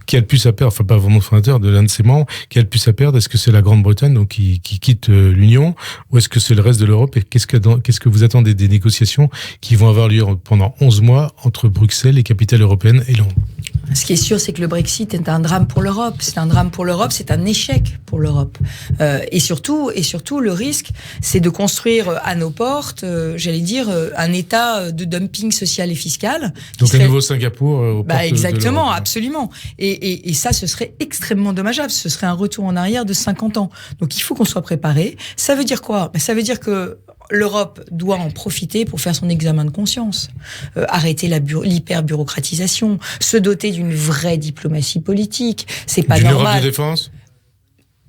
qui a le plus à perdre, enfin pas vraiment fondateur, de l'un de ses membres, qui a le plus à perdre. Est-ce que c'est la Grande-Bretagne, donc qui quitte l'Union, ou est-ce que c'est le reste de l'Europe? Et qu'est-ce que vous attendez des négociations qui vont avoir lieu pendant 11 mois entre Bruxelles, les capitales européennes et Londres? Ce qui est sûr, c'est que le Brexit est un drame pour l'Europe. C'est un drame pour l'Europe, c'est un échec pour l'Europe. Et surtout, le risque, c'est de construire à nos portes, un état de dumping social et fiscal. Donc un nouveau Singapour aux portes exactement, de l'Europe. Absolument. Et ça, ce serait extrêmement dommageable. Ce serait un retour en arrière de 50 ans. Donc il faut qu'on soit préparé. Ça veut dire quoi? Ça veut dire que l'Europe doit en profiter pour faire son examen de conscience, arrêter l'hyper-bureaucratisation, se doter d'une vraie diplomatie politique. C'est pas normal. D'une Europe de défense ?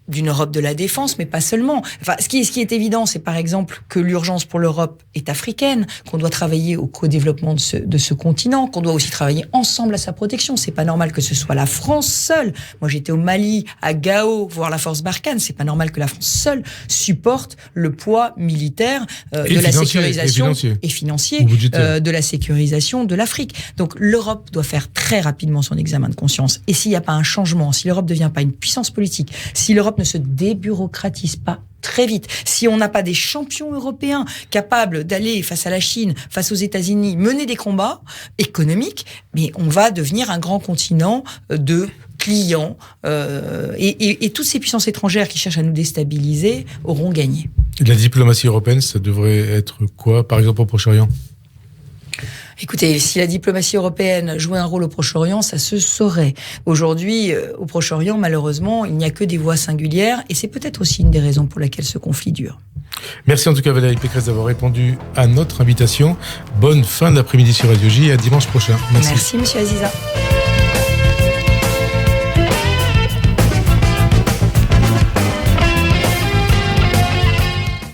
D'une Europe de la défense, mais pas seulement. Enfin, ce qui est évident, c'est par exemple que l'urgence pour l'Europe est africaine, qu'on doit travailler au co-développement de ce continent, qu'on doit aussi travailler ensemble à sa protection. C'est pas normal que ce soit la France seule. Moi, j'étais au Mali, à Gao, voir la force Barkhane. C'est pas normal que la France seule supporte le poids militaire de la sécurisation et financier de la sécurisation de l'Afrique. Donc, l'Europe doit faire très rapidement son examen de conscience. Et s'il n'y a pas un changement, si l'Europe ne devient pas une puissance politique, si l'Europe ne se débureaucratise pas très vite, si on n'a pas des champions européens capables d'aller face à la Chine, face aux États-Unis, mener des combats économiques, mais on va devenir un grand continent de clients et toutes ces puissances étrangères qui cherchent à nous déstabiliser auront gagné. La diplomatie européenne, ça devrait être quoi, par exemple au Proche-Orient ? Écoutez, si la diplomatie européenne jouait un rôle au Proche-Orient, ça se saurait. Aujourd'hui, au Proche-Orient, malheureusement, il n'y a que des voix singulières, et c'est peut-être aussi une des raisons pour laquelle ce conflit dure. Merci en tout cas Valérie Pécresse d'avoir répondu à notre invitation. Bonne fin d'après-midi sur Radio J et à dimanche prochain. Merci Monsieur Aziza.